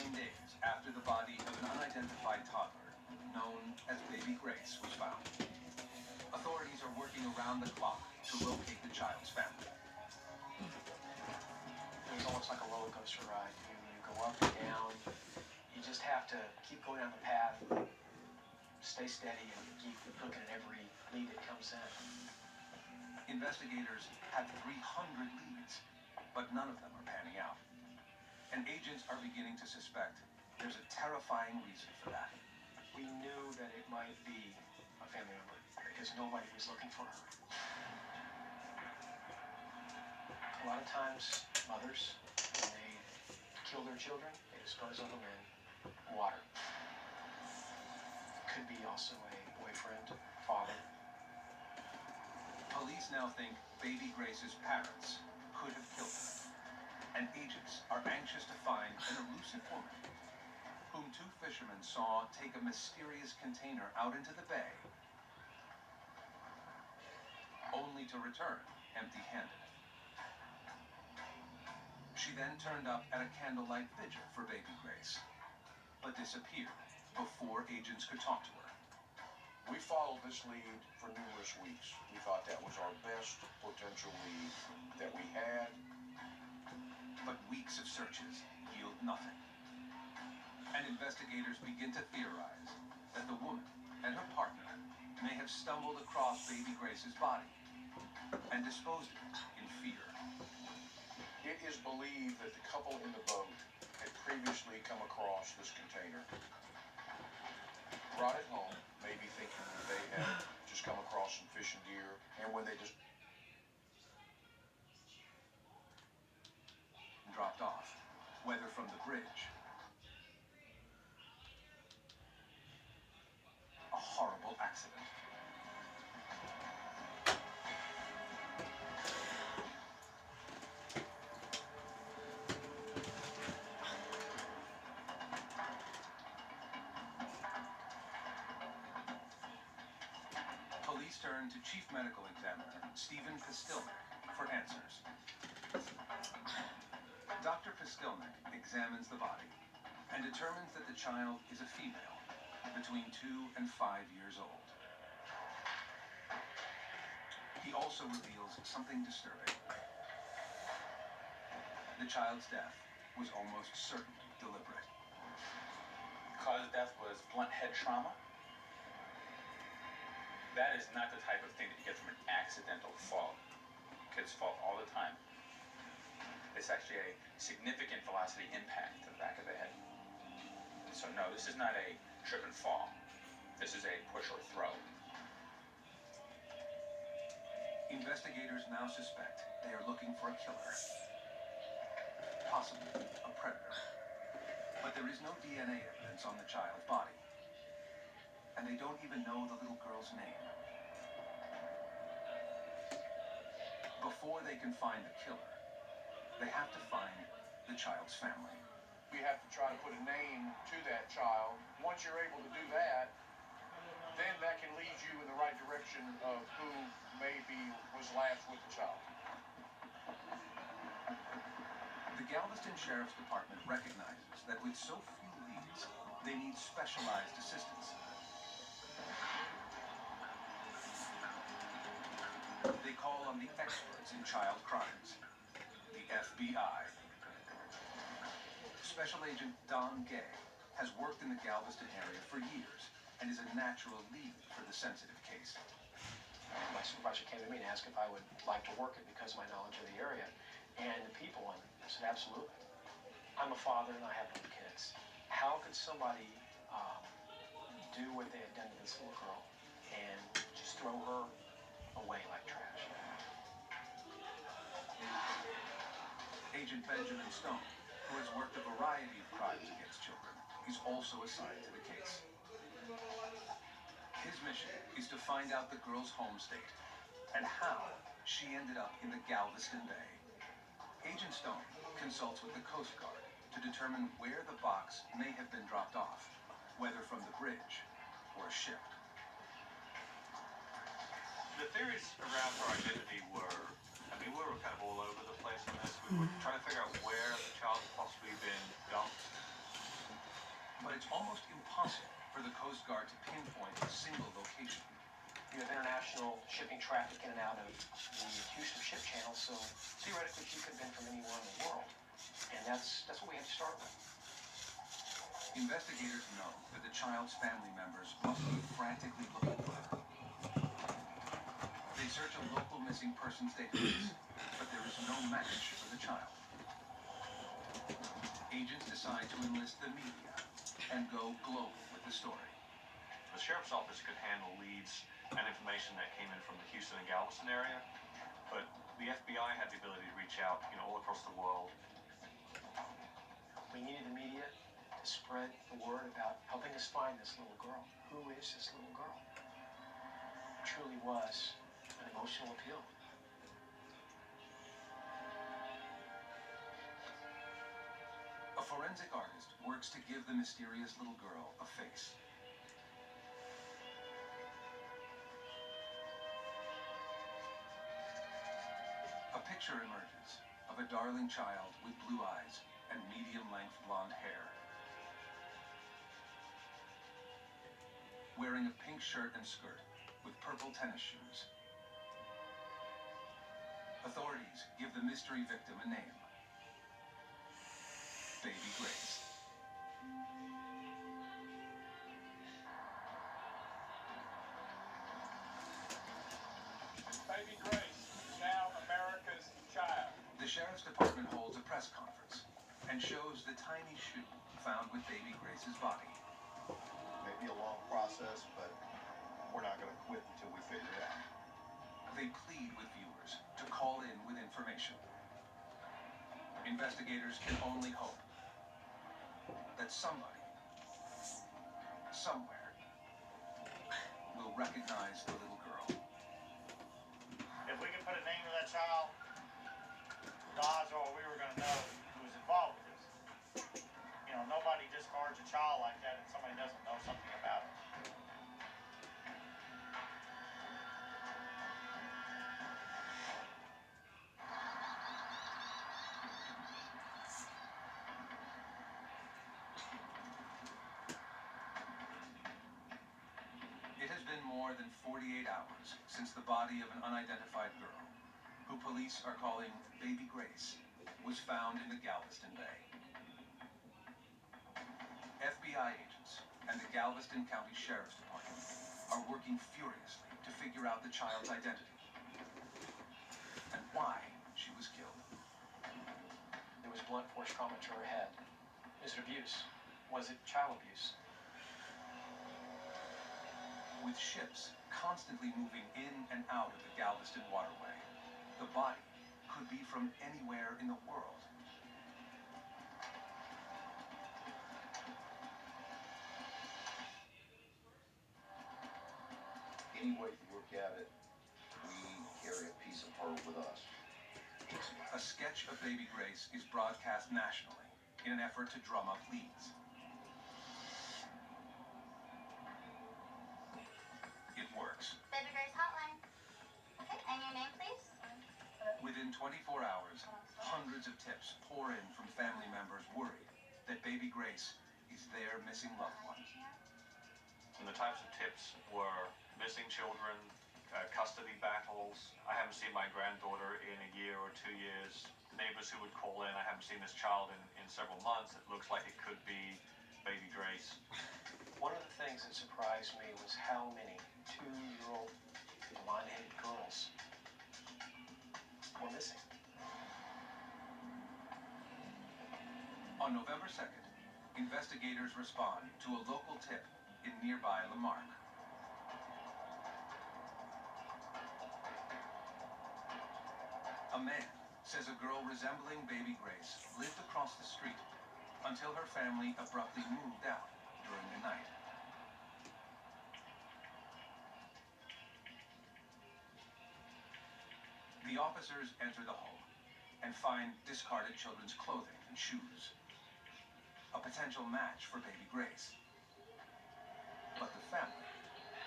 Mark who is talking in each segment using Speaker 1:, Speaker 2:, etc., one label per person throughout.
Speaker 1: 9 days after the body of an unidentified toddler, known as Baby Grace, was found. Authorities are working around the clock to locate the child's family.
Speaker 2: It was almost like a roller coaster ride. You go up and down. You just have to keep going down the path, stay steady, and keep looking at every lead that comes in.
Speaker 1: Investigators have 300 leads, but none of them are panning out. And agents are beginning to suspect there's a terrifying reason for that.
Speaker 2: We knew that it might be a family member because nobody was looking for her. A lot of times, mothers, when they kill their children, they dispose of them in water. Could be also a boyfriend, father.
Speaker 1: Police now think Baby Grace's parents could have killed her. And agents are anxious to find an elusive woman whom two fishermen saw take a mysterious container out into the bay, only to return empty-handed. She then turned up at a candlelight vigil for Baby Grace, but disappeared before agents could talk to her.
Speaker 3: We followed this lead for numerous weeks. We thought that was our best potential lead that we had.
Speaker 1: But weeks of searches yield nothing. And investigators begin to theorize that the woman and her partner may have stumbled across Baby Grace's body and disposed of it in fear.
Speaker 3: It is believed that the couple in the boat had previously come across this container, brought it home, maybe thinking that they had just come across some fishing gear, and when they just
Speaker 1: dropped off, whether from the bridge. A horrible accident. Police turn to Chief Medical Examiner Stephen Pistilnik for answers. Dr. Pistilnik examines the body and determines that the child is a female, between 2 and 5 years old. He also reveals something disturbing. The child's death was almost certainly deliberate.
Speaker 4: Cause of death was blunt head trauma. That is not the type of thing that you get from an accidental fall. Kids fall all the time. It's actually a significant velocity impact to the back of the head. So no, this is not a trip and fall. This is a push or throw.
Speaker 1: Investigators now suspect they are looking for a killer, possibly a predator. But there is no DNA evidence on the child's body, and they don't even know the little girl's name. Before they can find the killer, they have to find the child's family.
Speaker 3: we have to try to put a name to that child. Once you're able to do that, then that can lead you in the right direction of who maybe was last with the child.
Speaker 1: The Galveston Sheriff's Department recognizes that with so few leads, they need specialized assistance. They call on the experts in child crimes, the FBI. Special Agent Don Gay has worked in the Galveston area for years and is a natural lead for the sensitive case.
Speaker 2: My supervisor came to me and asked if I would like to work it because of my knowledge of the area and the people, and I said, absolutely. I'm a father and I have no kids. How could somebody do what they had done to this little girl and just throw her away like trash?
Speaker 1: Agent Benjamin Stone, who has worked a variety of crimes against children, is also assigned to the case. His mission is to find out the girl's home state and how she ended up in the Galveston Bay. Agent Stone consults with the Coast Guard to determine where the box may have been dropped off, whether from the bridge or a ship.
Speaker 5: The theories around her identity were, we were kind of all over the place on this. We were trying to figure out where the child had possibly been dumped.
Speaker 1: But it's almost impossible for the Coast Guard to pinpoint a single location.
Speaker 2: You have international shipping traffic in and out of the Houston Ship Channel, so theoretically she could have been from anywhere in the world. And that's what we had to start with.
Speaker 1: Investigators know that the child's family members must be frantically looking for her. They search a local missing persons database, but there is no match for the child. Agents decide to enlist the media and go global with the story.
Speaker 5: The sheriff's office could handle leads and information that came in from the Houston and Galveston area, but the FBI had the ability to reach out, all across the world.
Speaker 2: We needed the media to spread the word about helping us find this little girl. Who is this little girl? It truly was an emotional appeal.
Speaker 1: A forensic artist works to give the mysterious little girl a face. A picture emerges of a darling child with blue eyes and medium-length blonde hair. Wearing a pink shirt and skirt with purple tennis shoes. Authorities give the mystery victim a name. Baby Grace.
Speaker 3: Baby Grace is now America's child.
Speaker 1: The Sheriff's Department holds a press conference and shows the tiny shoe found with Baby Grace's body.
Speaker 6: Maybe a long process, but we're not going to quit until we figure it out.
Speaker 1: They plead with viewers to call in with information. Investigators can only hope that somebody, somewhere, will recognize the little girl.
Speaker 7: If we could put a name to that child, the odds are we were going to know who was involved with this. Nobody discards a child like that if somebody doesn't know something about it.
Speaker 1: It has been more than 48 hours since the body of an unidentified girl, who police are calling Baby Grace, was found in the Galveston Bay. FBI agents and the Galveston County Sheriff's Department are working furiously to figure out the child's identity and why she was killed.
Speaker 2: There was blunt force trauma to her head. Is it abuse? Was it child abuse?
Speaker 1: With ships constantly moving in and out of the Galveston waterway, the body could be from anywhere in the world.
Speaker 6: Any way you look at it, we carry a piece of her with us.
Speaker 1: A sketch of Baby Grace is broadcast nationally in an effort to drum up leads. It works.
Speaker 8: Baby Grace Hotline. Okay, and your name, please?
Speaker 1: Within 24 hours, hundreds of tips pour in from family members worried that Baby Grace is their missing loved one.
Speaker 5: And the types of tips were missing children, custody battles. I haven't seen my granddaughter in a year or 2 years. Neighbors who would call in, I haven't seen this child in several months. It looks like it could be Baby Grace.
Speaker 2: One of the things that surprised me was how many 2-year-old blonde-headed girls were missing.
Speaker 1: On November 2nd, investigators respond to a local tip in nearby Lamarck. A man says a girl resembling Baby Grace lived across the street until her family abruptly moved out during the night. The officers enter the home and find discarded children's clothing and shoes. A potential match for Baby Grace. But the family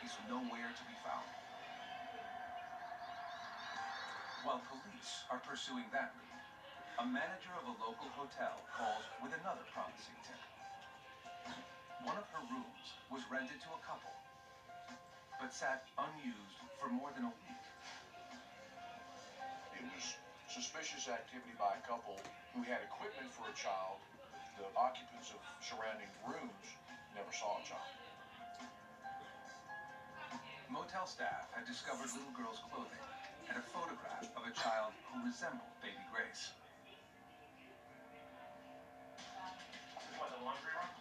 Speaker 1: is nowhere to be found. While police are pursuing that lead, a manager of a local hotel calls with another promising tip. one of her rooms was rented to a couple, but sat unused for more than a week.
Speaker 3: It was suspicious activity by a couple who had equipment for a child. The occupants of surrounding rooms never saw a child.
Speaker 1: Motel staff had discovered little girl's clothing and a photograph of a child who resembled baby Grace.
Speaker 7: What, the laundry room?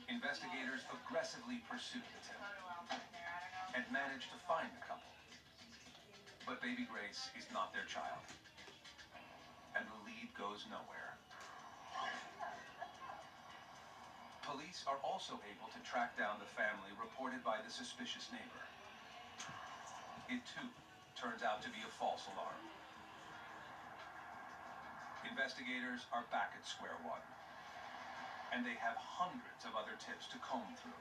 Speaker 1: Investigators aggressively pursued the tip and managed to find the couple. But baby Grace is not their child, and the lead goes nowhere. Police are also able to track down the family reported by the suspicious neighbor. It too turns out to be a false alarm. Investigators are back at square one, and they have hundreds of other tips to comb through.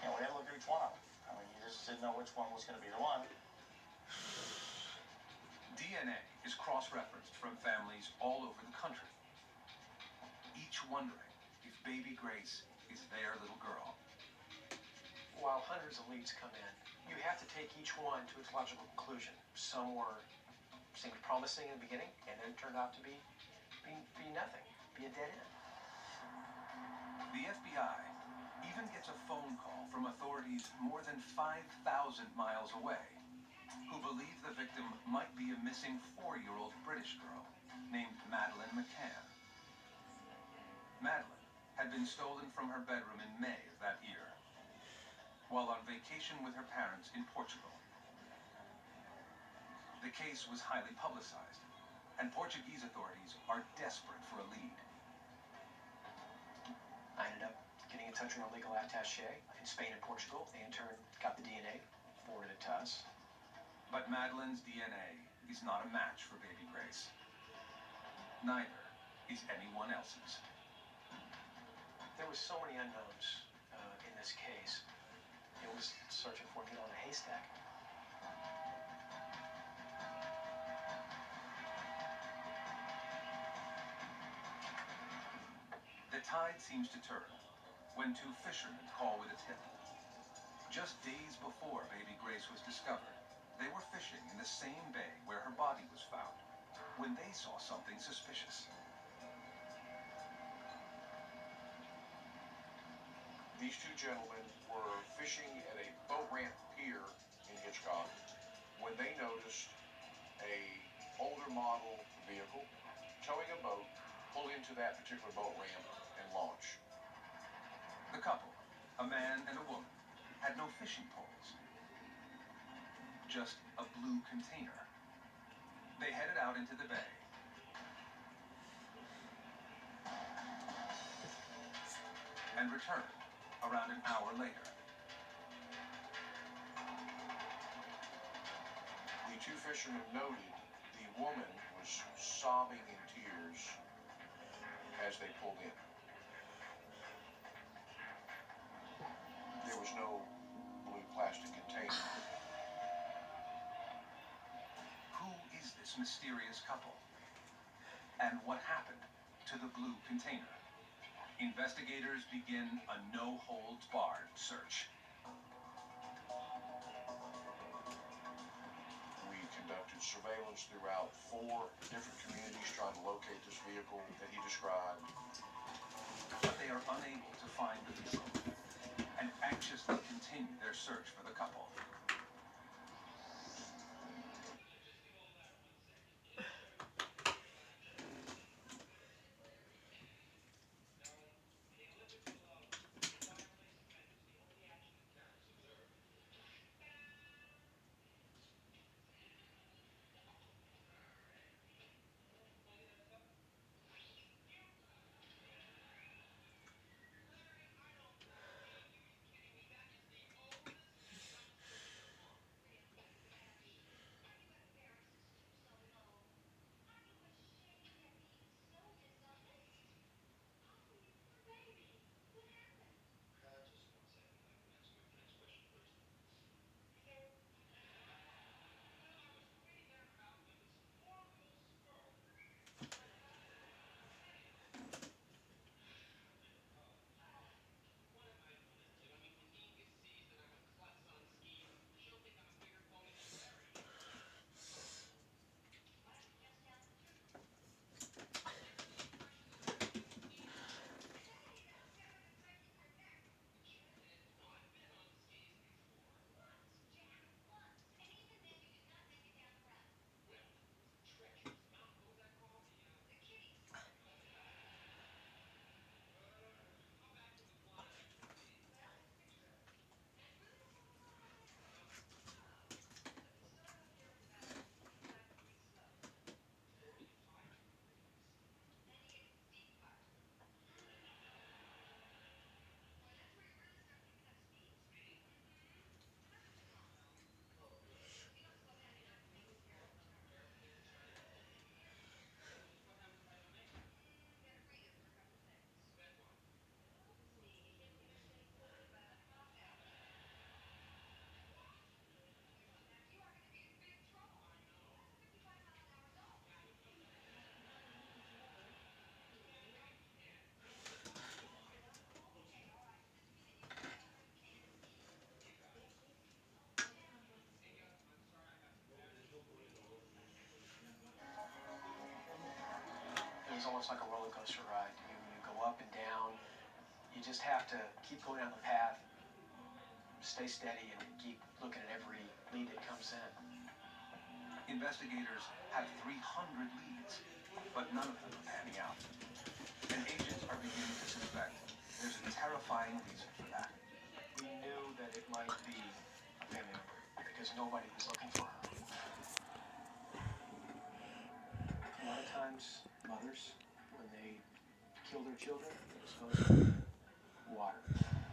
Speaker 7: Yeah, we had to look at each one of them. I mean, you just didn't know which one was going to be the one.
Speaker 1: DNA is cross-referenced from families all over the country, each wondering if baby Grace is their little girl.
Speaker 2: While hundreds of leads come in, you have to take each one to its logical conclusion. Some seemed promising in the beginning, and then turned out to be nothing, be a dead end.
Speaker 1: The FBI even gets a phone call from authorities more than 5,000 miles away who believe the victim might be a missing 4-year-old British girl named Madeleine McCann. Madeleine had been stolen from her bedroom in May of that year, while on vacation with her parents in Portugal. The case was highly publicized, and Portuguese authorities are desperate for a lead.
Speaker 2: I ended up getting in touch with our legal attaché in Spain and Portugal. They in turn got the DNA, forwarded it to us.
Speaker 1: But Madeleine's DNA is not a match for baby Grace. Neither is anyone else's.
Speaker 2: There was so many unknowns in this case. It was searching for a needle in a haystack.
Speaker 1: The tide seems to turn when 2 fishermen call with a tip. Just days before baby Grace was discovered, they were fishing in the same bay where her body was found when they saw something suspicious.
Speaker 3: These 2 gentlemen were fishing at a boat ramp pier in Hitchcock when they noticed a older model vehicle towing a boat pull into that particular boat ramp and launch.
Speaker 1: The couple, a man and a woman, had no fishing poles, just a blue container. They headed out into the bay. And returned around an hour later.
Speaker 3: The 2 fishermen noted the woman was sobbing in tears as they pulled in. There was no blue plastic container.
Speaker 1: Who is this mysterious couple? And what happened to the blue container? Investigators begin a no-holds-barred search.
Speaker 3: We conducted surveillance throughout 4 different communities trying to locate this vehicle that he described.
Speaker 1: But they are unable to find the vehicle and anxiously continue their search for the couple.
Speaker 2: almost like a roller coaster ride. You go up and down. You just have to keep going down the path, stay steady, and keep looking at every lead that comes in.
Speaker 1: Investigators have 300 leads, but none of them are panning out. And agents are beginning to suspect there's a terrifying reason for that.
Speaker 2: We knew that it might be a family member because nobody was looking for her. A lot of times, mothers, when they kill their children, it was